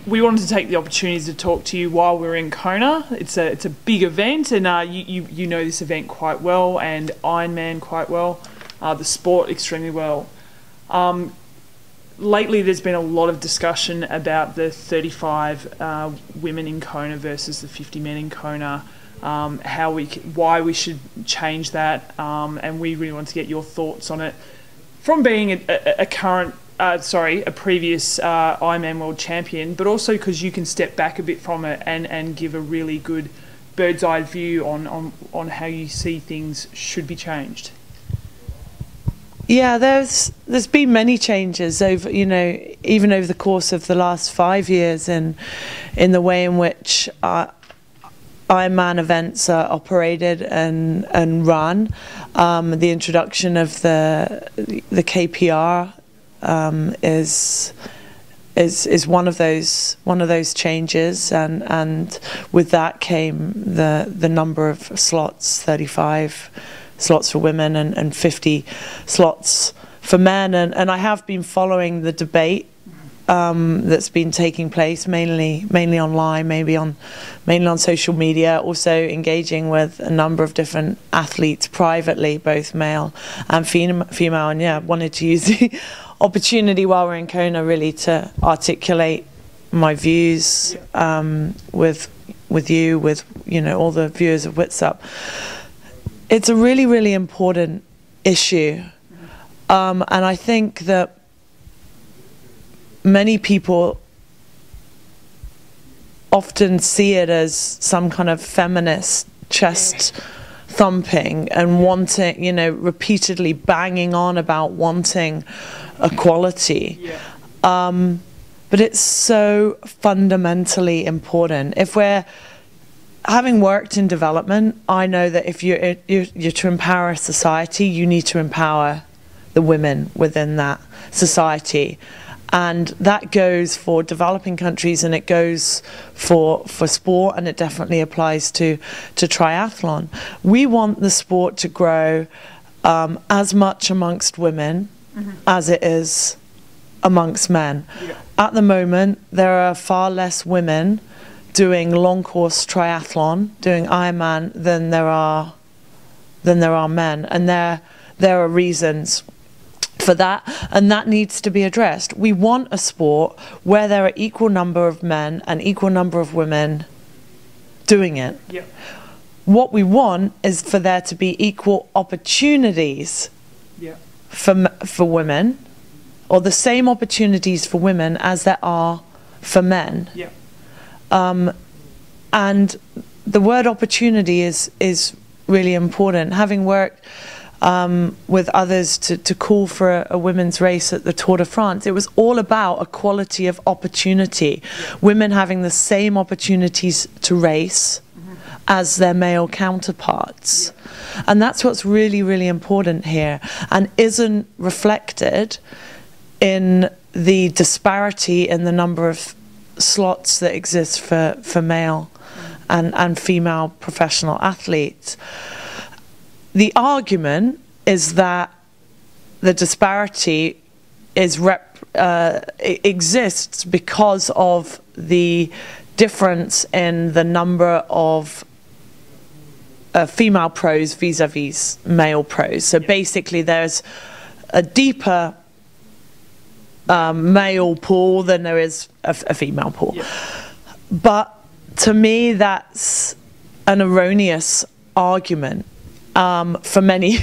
we wanted to take the opportunity to talk to you while we're in Kona. It's a big event, and you know this event quite well, and Ironman quite well, the sport extremely well. Lately, there's been a lot of discussion about the 35 women in Kona versus the 50 men in Kona. Why we should change that, and we really want to get your thoughts on it. From being a previous Ironman World Champion, but also because you can step back a bit from it and give a really good bird's eye view on how you see things should be changed. Yeah, there's been many changes over, even over the course of the last 5 years in the way in which Ironman events are operated and run. The introduction of the KPR is one of those changes, and with that came the number of slots, 35 slots for women and 50 slots for men, and I have been following the debate that's been taking place mainly online, mainly on social media, also engaging with a number of different athletes privately, both male and female, and yeah, wanted to use the opportunity while we're in Kona really to articulate my views with you, with all the viewers of WITSUP. It's a really, really important issue, and I think that many people often see it as some kind of feminist chest thumping and wanting, repeatedly banging on about wanting equality. But it's so fundamentally important. If we're having worked in development, I know that if you're to empower a society, you need to empower the women within that society. And that goes for developing countries, and it goes for sport, and it definitely applies to triathlon. We want the sport to grow as much amongst women as it is amongst men. At the moment, there are far less women doing long course triathlon, doing Ironman, than there are men, and there are reasons for that, and that needs to be addressed. We want a sport where there are equal number of men and equal number of women doing it. What we want is for there to be equal opportunities for women, or the same opportunities for women as there are for men. And the word opportunity is really important. Having worked with others to call for a women's race at the Tour de France, it was all about equality of opportunity. Women having the same opportunities to race as their male counterparts. And that's what's really, really important here, and isn't reflected in the disparity in the number of slots that exist for male and female professional athletes. The argument is that the disparity exists because of the difference in the number of female pros vis-a-vis male pros. So basically there's a deeper male pool than there is a female pool. But to me, that's an erroneous argument. For many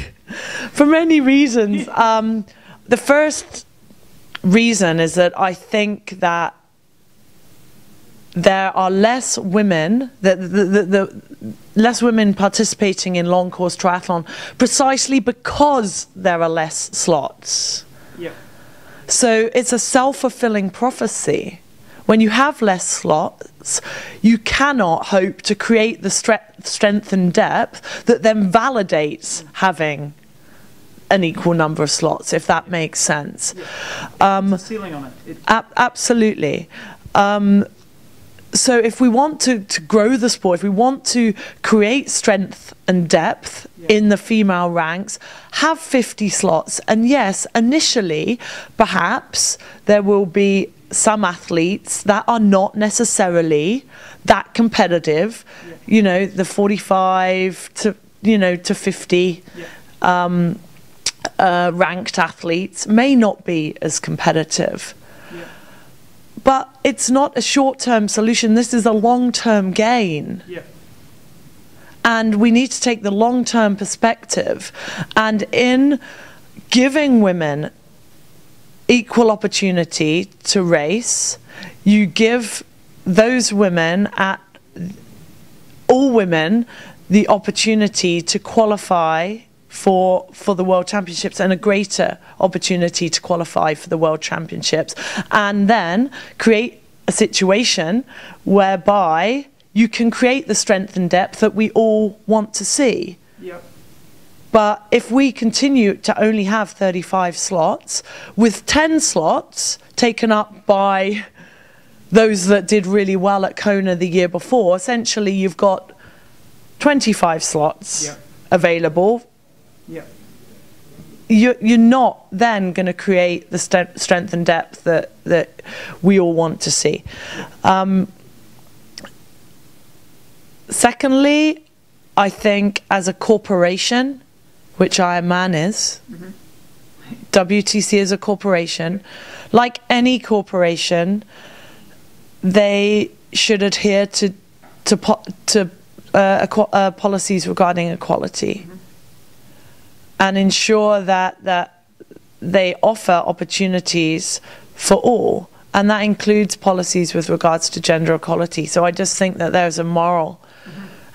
reasons. The first reason is that I think that there are less women, less women participating in long course triathlon precisely because there are less slots. So it's a self-fulfilling prophecy. When you have less slots, you cannot hope to create the strength and depth that then validates having an equal number of slots, if that makes sense. There's a ceiling on it. Absolutely. So if we want to grow the sport, if we want to create strength and depth in the female ranks, have 50 slots. And yes, initially, perhaps there will be some athletes that are not necessarily that competitive, you know, the 45 to, you know, to 50 ranked athletes may not be as competitive. But it's not a short-term solution. This is a long-term gain. And we need to take the long-term perspective. And in giving women equal opportunity to race, you give those women, all women, the opportunity to qualify for the World Championships, and a greater opportunity to qualify for the World Championships, and then create a situation whereby you can create the strength and depth that we all want to see. But if we continue to only have 35 slots, with 10 slots taken up by those that did really well at Kona the year before, essentially you've got 25 slots available. You're not then going to create the strength and depth that we all want to see. Secondly, I think as a corporation, which Ironman is, WTC is a corporation, like any corporation, they should adhere to policies regarding equality. And ensure that they offer opportunities for all, and that includes policies with regards to gender equality. So I just think that there's a moral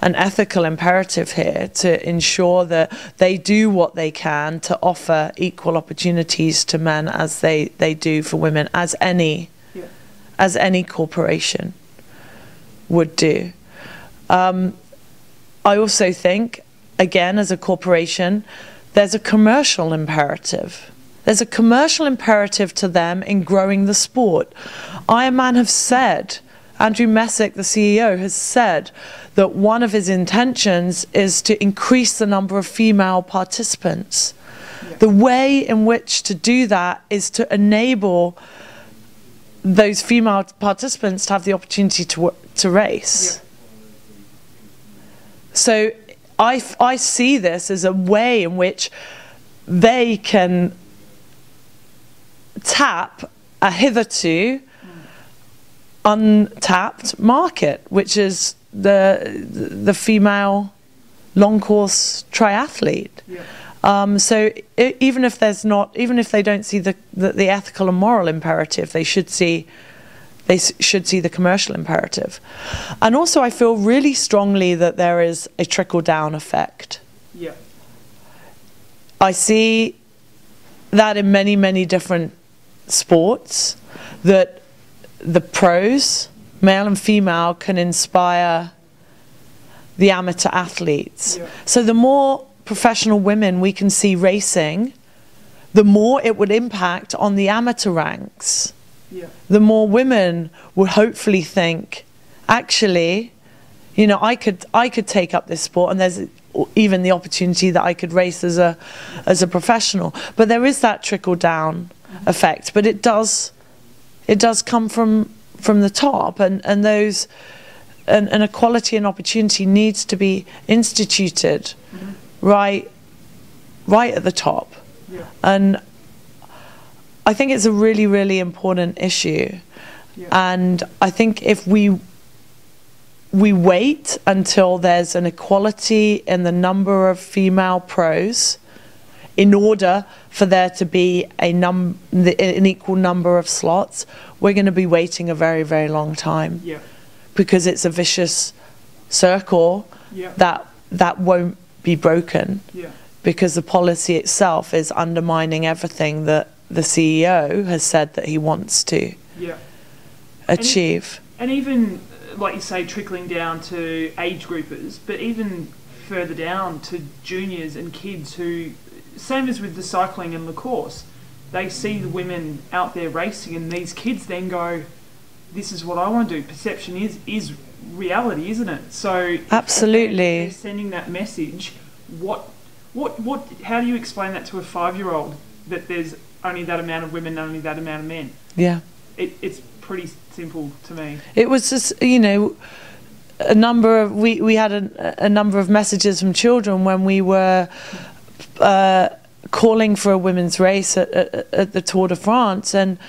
and ethical imperative here to ensure that they do what they can to offer equal opportunities to men as they do for women, as any corporation would do. I also think, again, as a corporation, there's a commercial imperative. There's a commercial imperative to them in growing the sport. Ironman have said, Andrew Messick, the CEO, has said that one of his intentions is to increase the number of female participants. The way in which to do that is to enable those female participants to have the opportunity to race. So I see this as a way in which they can tap a hitherto untapped market, which is the female long course triathlete. So even if they don't see the ethical and moral imperative, they should see the commercial imperative. And also I feel really strongly that there is a trickle-down effect. I see that in many, many different sports, that the pros, male and female, can inspire the amateur athletes. So the more professional women we can see racing, the more it would impact on the amateur ranks. The more women would hopefully think, actually, you know, I could take up this sport, and there's even the opportunity that I could race as a professional. But there is that trickle down effect, but it does come from the top, and those an equality and opportunity needs to be instituted right at the top. And I think it's a really, really important issue. And I think if we wait until there's an equality in the number of female pros in order for there to be an equal number of slots, we're going to be waiting a very, very long time. Because it's a vicious circle that won't be broken. Because the policy itself is undermining everything that the CEO has said that he wants to achieve. And even, like you say, trickling down to age groupers, but even further down to juniors and kids who, same as with the cycling and lacrosse, they see the women out there racing, and these kids then go, this is what I want to do. Perception is reality, isn't it? So absolutely, they're sending that message. How do you explain that to a 5-year-old, that there's only that amount of women, only that amount of men? Yeah, it's pretty simple to me. It was just, you know, a number of we had a number of messages from children when we were calling for a women's race at the Tour de France, and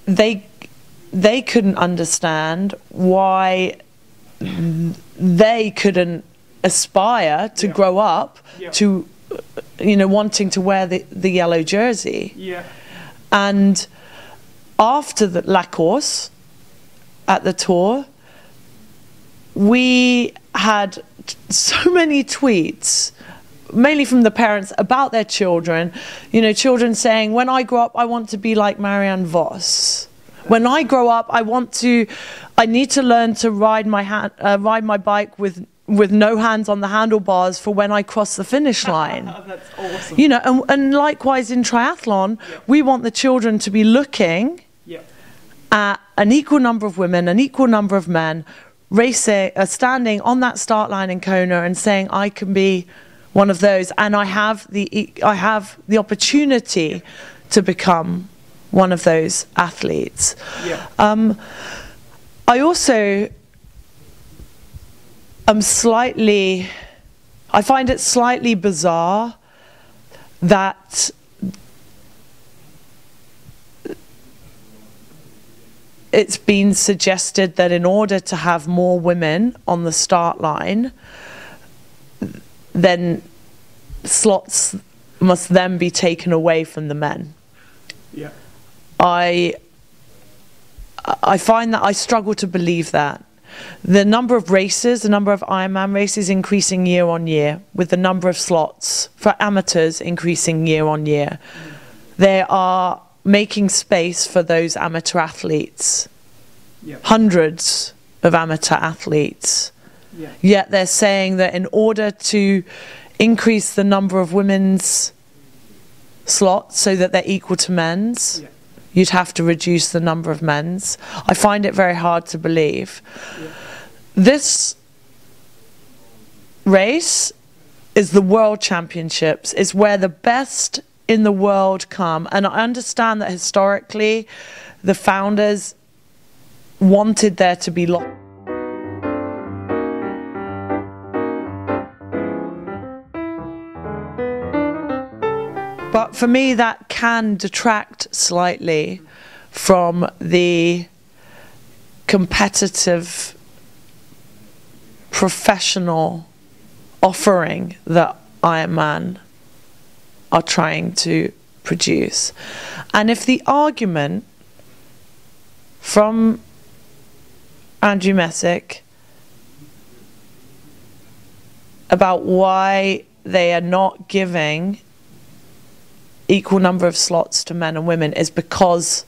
they couldn't understand why they couldn't aspire to grow up to, you know, wanting to wear the yellow jersey. Yeah. And after the La course at the Tour, we had so many tweets, mainly from the parents, about their children. You know, children saying, when I grow up, I want to be like Marianne Vos. When I grow up, I need to learn to ride my bike with no hands on the handlebars for when I cross the finish line. That's awesome. You know, and likewise in triathlon, we want the children to be looking at an equal number of women, an equal number of men, racing, standing on that start line in Kona and saying, I can be one of those, and I have the opportunity to become one of those athletes. I also I find it slightly bizarre that it's been suggested that in order to have more women on the start line, then slots must then be taken away from the men. Yeah. I find that I struggle to believe that. The number of races, the number of Ironman races increasing year on year, with the number of slots for amateurs increasing year on year. They are making space for those amateur athletes. Hundreds of amateur athletes. Yet they're saying that in order to increase the number of women's slots so that they're equal to men's, you'd have to reduce the number of men's. I find it very hard to believe. This race is the World Championships. It's where the best in the world come. And I understand that historically the founders wanted there to be lots. But for me, that can detract slightly from the competitive, professional offering that Ironman are trying to produce. And if the argument from Andrew Messick about why they are not giving equal number of slots to men and women is because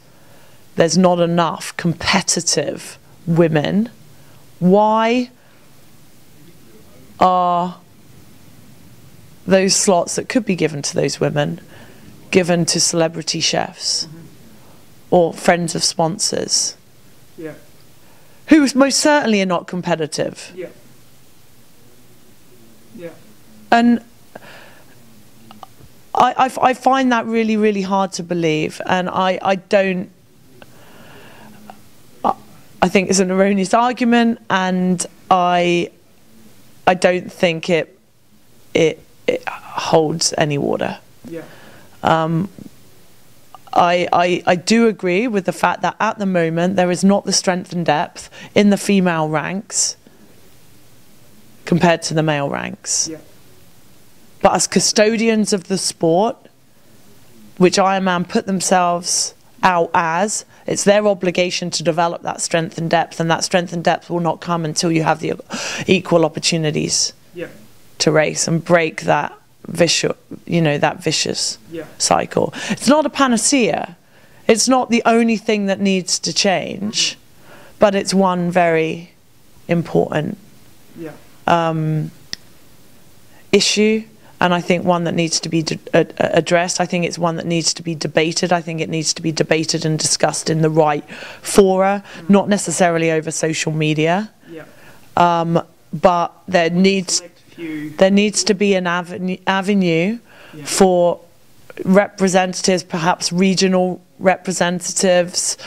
there's not enough competitive women, why are those slots that could be given to those women given to celebrity chefs or friends of sponsors who most certainly are not competitive? And I find that really, really hard to believe, and I think it's an erroneous argument, and I don't think it holds any water. I do agree with the fact that at the moment there is not the strength and depth in the female ranks compared to the male ranks. But as custodians of the sport, which Ironman put themselves out as, it's their obligation to develop that strength and depth, and that strength and depth will not come until you have the equal opportunities to race and break that vicious, cycle. It's not a panacea. It's not the only thing that needs to change, but it's one very important issue. And I think one that needs to be addressed. I think it's one that needs to be debated. I think it needs to be debated and discussed in the right fora, not necessarily over social media. But there needs to be an avenue for representatives, perhaps regional representatives,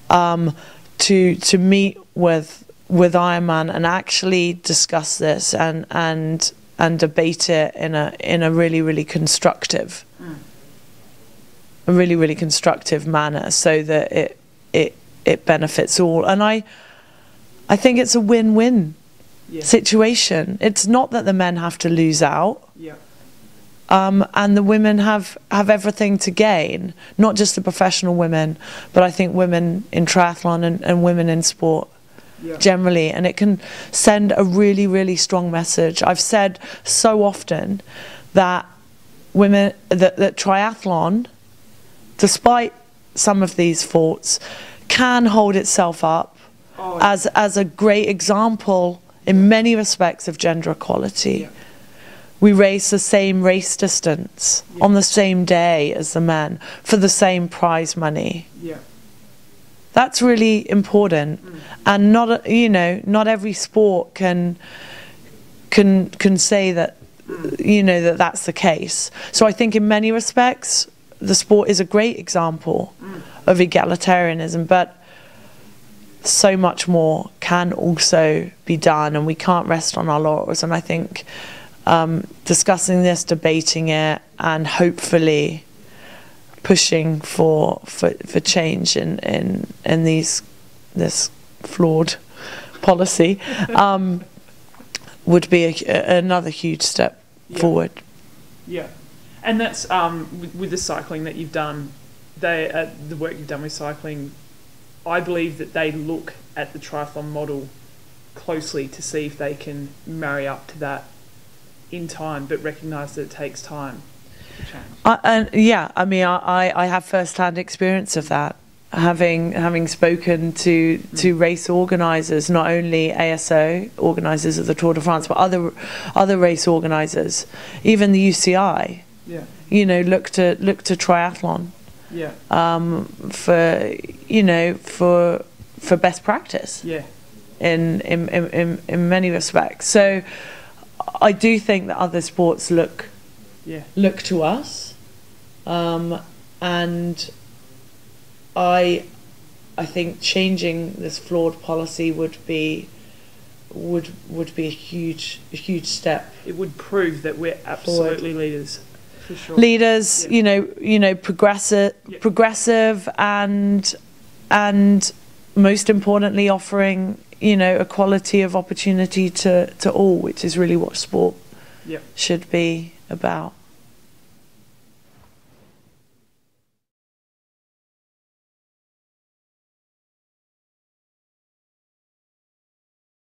to meet with Ironman and actually discuss this and debate it in a really constructive, a really constructive manner, so that it benefits all. And I think it's a win-win situation. It's not that the men have to lose out. Yeah. And the women have everything to gain, not just the professional women, but I think women in triathlon and women in sport generally. And it can send a really strong message. I've said so often that that triathlon, despite some of these faults, can hold itself up as a great example in many respects of gender equality. Yeah. We race the same race distance on the same day as the men for the same prize money. Yeah. That's really important, and not every sport can say that that's the case. So I think in many respects the sport is a great example of egalitarianism, but so much more can also be done, and we can't rest on our laurels. And I think discussing this, debating it, and hopefully pushing for change in this flawed policy would be another huge step forward. Yeah, and that's with the cycling that you've done, the work you've done with cycling. I believe that they look at the triathlon model closely to see if they can marry up to that in time, but recognise that it takes time to change. I have first-hand experience of that, having spoken to race organisers, not only ASO organisers of the Tour de France, but other race organisers, even the UCI. Yeah. Look to triathlon. Yeah. For best practice. Yeah. In many respects. So I do think that other sports look to us, and I think changing this flawed policy would be a huge step. It would prove that we're absolutely leaders. For sure. Leaders, progressive, and most importantly, offering equality of opportunity to all, which is really what sport should be about.